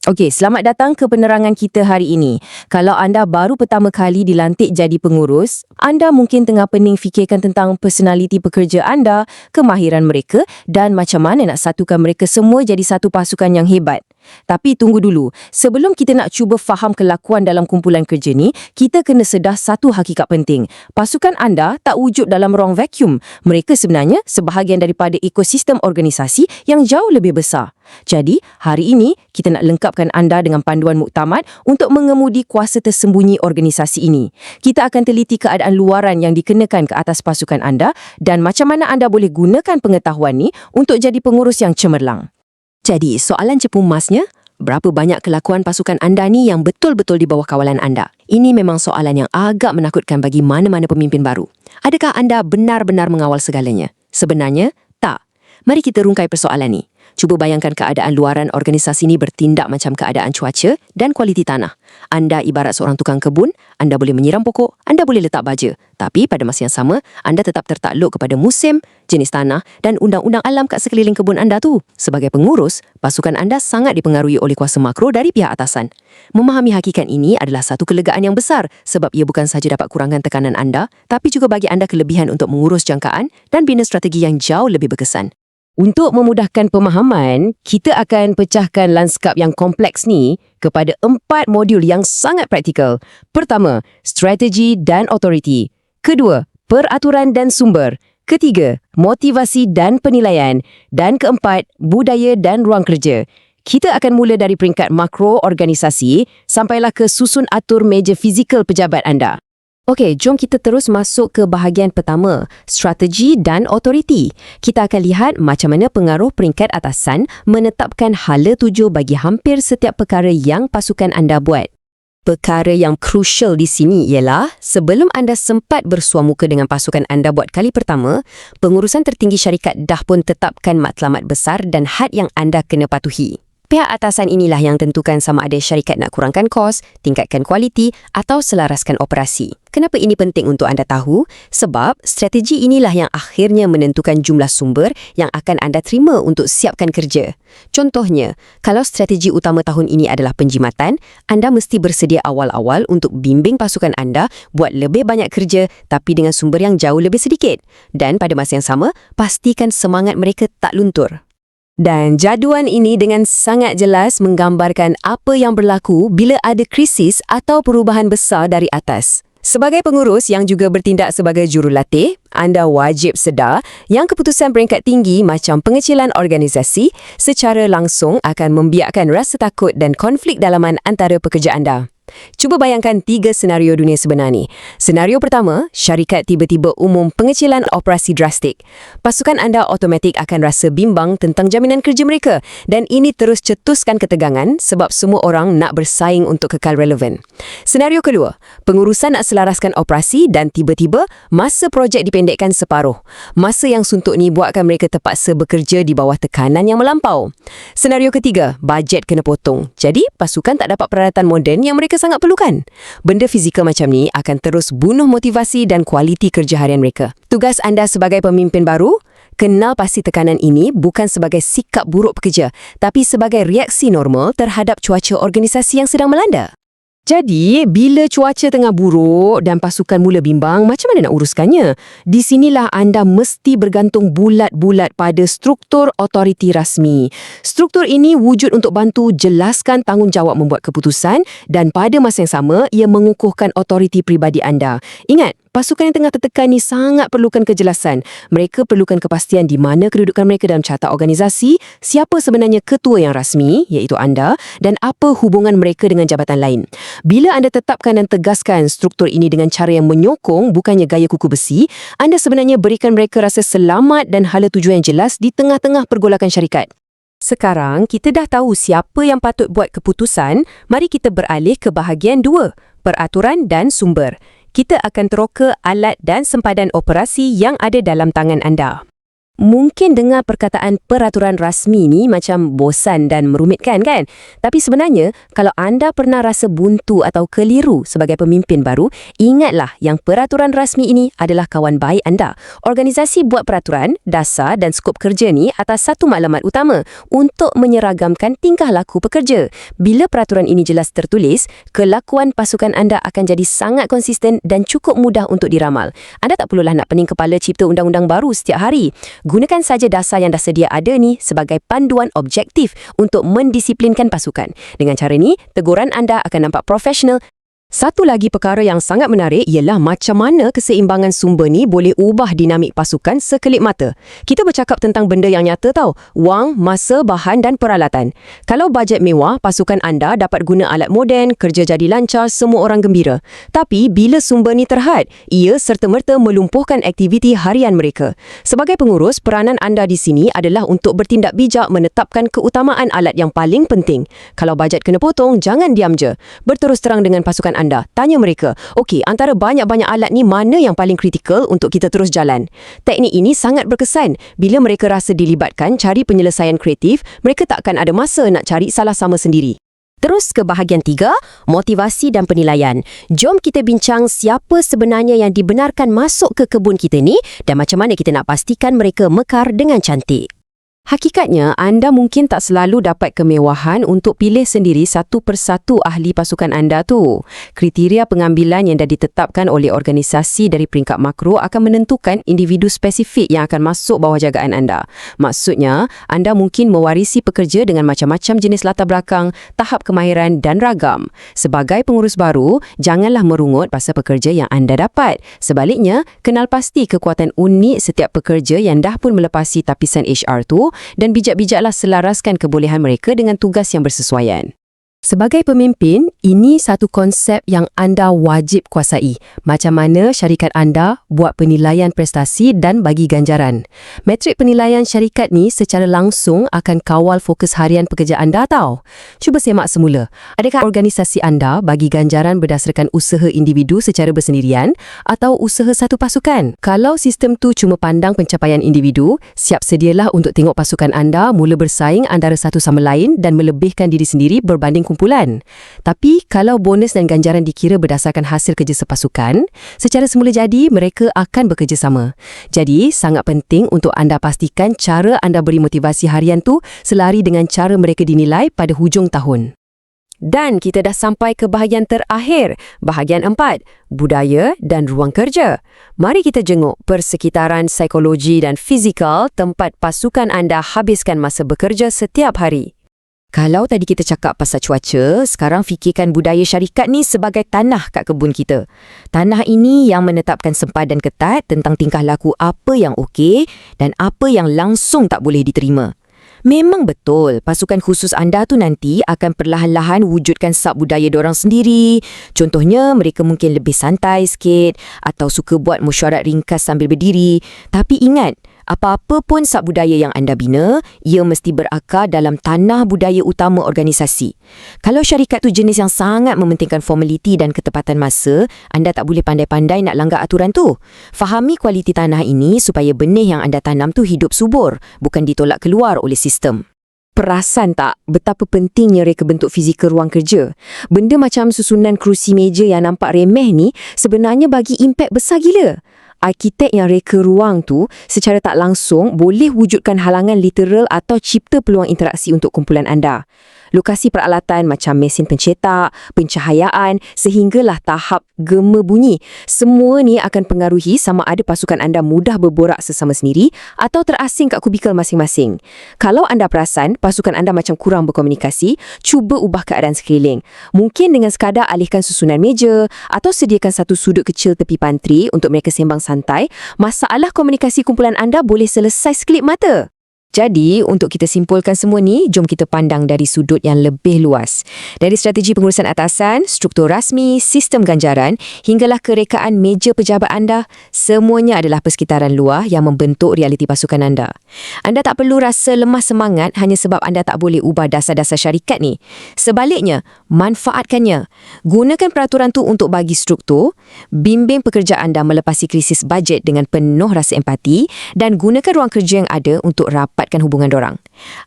Okey, selamat datang ke penerangan kita hari ini. Kalau anda baru pertama kali dilantik jadi pengurus, anda mungkin tengah pening fikirkan tentang personaliti pekerja anda, kemahiran mereka dan macam mana nak satukan mereka semua jadi satu pasukan yang hebat. Tapi tunggu dulu, sebelum kita nak cuba faham kelakuan dalam kumpulan kerja ni, kita kena sedar satu hakikat penting. Pasukan anda tak wujud dalam ruang vacuum. Mereka sebenarnya sebahagian daripada ekosistem organisasi yang jauh lebih besar. Jadi, hari ini kita nak lengkapkan anda dengan panduan muktamad untuk mengemudi kuasa tersembunyi organisasi ini. Kita akan teliti keadaan luaran yang dikenakan ke atas pasukan anda dan macam mana anda boleh gunakan pengetahuan ni untuk jadi pengurus yang cemerlang. Jadi, soalan cepu emasnya, berapa banyak kelakuan pasukan anda ni yang betul-betul di bawah kawalan anda? Ini memang soalan yang agak menakutkan bagi mana-mana pemimpin baru. Adakah anda benar-benar mengawal segalanya? Sebenarnya, tak. Mari kita rungkai persoalan ni. Cuba bayangkan keadaan luaran organisasi ini bertindak macam keadaan cuaca dan kualiti tanah. Anda ibarat seorang tukang kebun, anda boleh menyiram pokok, anda boleh letak baja. Tapi pada masa yang sama, anda tetap tertakluk kepada musim, jenis tanah dan undang-undang alam kat sekeliling kebun anda tu. Sebagai pengurus, pasukan anda sangat dipengaruhi oleh kuasa makro dari pihak atasan. Memahami hakikat ini adalah satu kelegaan yang besar sebab ia bukan sahaja dapat kurangkan tekanan anda, tapi juga bagi anda kelebihan untuk mengurus jangkaan dan bina strategi yang jauh lebih berkesan. Untuk memudahkan pemahaman, kita akan pecahkan lanskap yang kompleks ni kepada 4 modul yang sangat praktikal. Pertama, strategi dan autoriti. Kedua, peraturan dan sumber. Ketiga, motivasi dan penilaian. Dan keempat, budaya dan ruang kerja. Kita akan mula dari peringkat makro organisasi sampailah ke susun atur meja fizikal pejabat anda. Okey, jom kita terus masuk ke bahagian pertama, strategi dan autoriti. Kita akan lihat macam mana pengaruh peringkat atasan menetapkan hala tuju bagi hampir setiap perkara yang pasukan anda buat. Perkara yang crucial di sini ialah sebelum anda sempat bersua muka dengan pasukan anda buat kali pertama, pengurusan tertinggi syarikat dah pun tetapkan matlamat besar dan had yang anda kena patuhi. Pihak atasan inilah yang tentukan sama ada syarikat nak kurangkan kos, tingkatkan kualiti atau selaraskan operasi. Kenapa ini penting untuk anda tahu? Sebab strategi inilah yang akhirnya menentukan jumlah sumber yang akan anda terima untuk siapkan kerja. Contohnya, kalau strategi utama tahun ini adalah penjimatan, anda mesti bersedia awal-awal untuk bimbing pasukan anda buat lebih banyak kerja tapi dengan sumber yang jauh lebih sedikit. Dan pada masa yang sama, pastikan semangat mereka tak luntur. Dan jaduan ini dengan sangat jelas menggambarkan apa yang berlaku bila ada krisis atau perubahan besar dari atas. Sebagai pengurus yang juga bertindak sebagai jurulatih, anda wajib sedar yang keputusan peringkat tinggi macam pengecilan organisasi secara langsung akan membiakkan rasa takut dan konflik dalaman antara pekerja anda. Cuba bayangkan 3 senario dunia sebenar ni. Senario pertama, syarikat tiba-tiba umum pengecilan operasi drastik. Pasukan anda automatik akan rasa bimbang tentang jaminan kerja mereka dan ini terus cetuskan ketegangan sebab semua orang nak bersaing untuk kekal relevan. Senario kedua, pengurusan nak selaraskan operasi dan tiba-tiba masa projek dipendekkan separuh. Masa yang suntuk ni buatkan mereka terpaksa bekerja di bawah tekanan yang melampau. Senario ketiga, bajet kena potong. Jadi, pasukan tak dapat peralatan moden yang mereka sangat perlukan. Benda fizikal macam ni akan terus bunuh motivasi dan kualiti kerja harian mereka. Tugas anda sebagai pemimpin baru, kenal pasti tekanan ini bukan sebagai sikap buruk pekerja, tapi sebagai reaksi normal terhadap cuaca organisasi yang sedang melanda. Jadi, bila cuaca tengah buruk dan pasukan mula bimbang, macam mana nak uruskannya? Di sinilah anda mesti bergantung bulat-bulat pada struktur otoriti rasmi. Struktur ini wujud untuk bantu jelaskan tanggungjawab membuat keputusan dan pada masa yang sama, ia mengukuhkan otoriti pribadi anda. Ingat, pasukan yang tengah tertekan ni sangat perlukan kejelasan. Mereka perlukan kepastian di mana kedudukan mereka dalam carta organisasi, siapa sebenarnya ketua yang rasmi, iaitu anda, dan apa hubungan mereka dengan jabatan lain. Bila anda tetapkan dan tegaskan struktur ini dengan cara yang menyokong, bukannya gaya kuku besi, anda sebenarnya berikan mereka rasa selamat dan hala tujuan yang jelas di tengah-tengah pergolakan syarikat. Sekarang, kita dah tahu siapa yang patut buat keputusan, mari kita beralih ke bahagian 2, peraturan dan sumber. Kita akan teroka alat dan sempadan operasi yang ada dalam tangan anda. Mungkin dengar perkataan peraturan rasmi ni macam bosan dan merumitkan kan? Tapi sebenarnya, kalau anda pernah rasa buntu atau keliru sebagai pemimpin baru, ingatlah yang peraturan rasmi ini adalah kawan baik anda. Organisasi buat peraturan, dasar dan skop kerja ni atas satu maklumat utama untuk menyeragamkan tingkah laku pekerja. Bila peraturan ini jelas tertulis, kelakuan pasukan anda akan jadi sangat konsisten dan cukup mudah untuk diramal. Anda tak perlulah nak pening kepala cipta undang-undang baru setiap hari. Gunakan saja dasar yang dah sedia ada ni sebagai panduan objektif untuk mendisiplinkan pasukan. Dengan cara ni, teguran anda akan nampak profesional. Satu lagi perkara yang sangat menarik ialah macam mana keseimbangan sumber ni boleh ubah dinamik pasukan sekelip mata. Kita bercakap tentang benda yang nyata tau, wang, masa, bahan dan peralatan. Kalau bajet mewah, pasukan anda dapat guna alat moden, kerja jadi lancar, semua orang gembira. Tapi bila sumber ni terhad, ia serta-merta melumpuhkan aktiviti harian mereka. Sebagai pengurus, peranan anda di sini adalah untuk bertindak bijak menetapkan keutamaan alat yang paling penting. Kalau bajet kena potong, jangan diam je. Berterus terang dengan pasukan anda. Tanya mereka, okey, antara banyak-banyak alat ni mana yang paling kritikal untuk kita terus jalan? Teknik ini sangat berkesan. Bila mereka rasa dilibatkan cari penyelesaian kreatif, mereka takkan ada masa nak cari salah sama sendiri. Terus ke bahagian 3, motivasi dan penilaian. Jom kita bincang siapa sebenarnya yang dibenarkan masuk ke kebun kita ni dan macam mana kita nak pastikan mereka mekar dengan cantik. Hakikatnya, anda mungkin tak selalu dapat kemewahan untuk pilih sendiri satu persatu ahli pasukan anda tu. Kriteria pengambilan yang dah ditetapkan oleh organisasi dari peringkat makro akan menentukan individu spesifik yang akan masuk bawah jagaan anda. Maksudnya, anda mungkin mewarisi pekerja dengan macam-macam jenis latar belakang, tahap kemahiran dan ragam. Sebagai pengurus baru, janganlah merungut pasal pekerja yang anda dapat. Sebaliknya, kenal pasti kekuatan unik setiap pekerja yang dah pun melepasi tapisan HR tu dan bijak-bijaklah selaraskan kebolehan mereka dengan tugas yang bersesuaian. Sebagai pemimpin, ini satu konsep yang anda wajib kuasai. Macam mana syarikat anda buat penilaian prestasi dan bagi ganjaran. Metrik penilaian syarikat ni secara langsung akan kawal fokus harian pekerja anda tau. Cuba semak semula. Adakah organisasi anda bagi ganjaran berdasarkan usaha individu secara bersendirian atau usaha satu pasukan? Kalau sistem tu cuma pandang pencapaian individu, siap sedialah untuk tengok pasukan anda mula bersaing antara satu sama lain dan melebihkan diri sendiri berbanding kumpulan. Tapi kalau bonus dan ganjaran dikira berdasarkan hasil kerja sepasukan, secara semula jadi mereka akan bekerjasama. Jadi sangat penting untuk anda pastikan cara anda beri motivasi harian tu selari dengan cara mereka dinilai pada hujung tahun. Dan kita dah sampai ke bahagian terakhir, bahagian 4, budaya dan ruang kerja. Mari kita jenguk persekitaran psikologi dan fizikal tempat pasukan anda habiskan masa bekerja setiap hari. Kalau tadi kita cakap pasal cuaca, sekarang fikirkan budaya syarikat ni sebagai tanah kat kebun kita. Tanah ini yang menetapkan sempadan ketat tentang tingkah laku apa yang okey dan apa yang langsung tak boleh diterima. Memang betul, pasukan khusus anda tu nanti akan perlahan-lahan wujudkan sub budaya dorang sendiri. Contohnya, mereka mungkin lebih santai sikit atau suka buat mesyuarat ringkas sambil berdiri. Tapi ingat, apa-apa pun sub budaya yang anda bina, ia mesti berakar dalam tanah budaya utama organisasi. Kalau syarikat tu jenis yang sangat mementingkan formaliti dan ketepatan masa, anda tak boleh pandai-pandai nak langgar aturan tu. Fahami kualiti tanah ini supaya benih yang anda tanam tu hidup subur, bukan ditolak keluar oleh sistem. Perasan tak betapa pentingnya reka bentuk fizikal ruang kerja? Benda macam susunan kerusi meja yang nampak remeh ni sebenarnya bagi impak besar gila. Arkitek yang reka ruang tu secara tak langsung boleh wujudkan halangan literal atau cipta peluang interaksi untuk kumpulan anda. Lokasi peralatan macam mesin pencetak, pencahayaan sehinggalah tahap gema bunyi. Semua ni akan pengaruhi sama ada pasukan anda mudah berborak sesama sendiri atau terasing kat kubikel masing-masing. Kalau anda perasan pasukan anda macam kurang berkomunikasi, cuba ubah keadaan sekeliling. Mungkin dengan sekadar alihkan susunan meja atau sediakan satu sudut kecil tepi pantry untuk mereka sembang santai, masalah komunikasi kumpulan anda boleh selesai sekelip mata. Jadi, untuk kita simpulkan semua ni, jom kita pandang dari sudut yang lebih luas. Dari strategi pengurusan atasan, struktur rasmi, sistem ganjaran, hinggalah kerekaan meja pejabat anda, semuanya adalah persekitaran luar yang membentuk realiti pasukan anda. Anda tak perlu rasa lemah semangat hanya sebab anda tak boleh ubah dasar-dasar syarikat ni. Sebaliknya, manfaatkannya. Gunakan peraturan tu untuk bagi struktur, bimbing pekerja anda melepasi krisis bajet dengan penuh rasa empati dan gunakan ruang kerja yang ada untuk rapatkan hubungan dorang.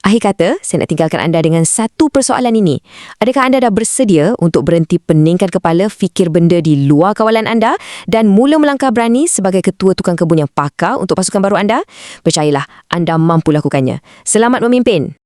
Akhir kata, saya nak tinggalkan anda dengan satu persoalan ini. Adakah anda dah bersedia untuk berhenti peningkan kepala fikir benda di luar kawalan anda dan mula melangkah berani sebagai ketua tukang kebun yang pakar untuk pasukan baru anda? Percayalah, anda mampu lakukannya. Selamat memimpin!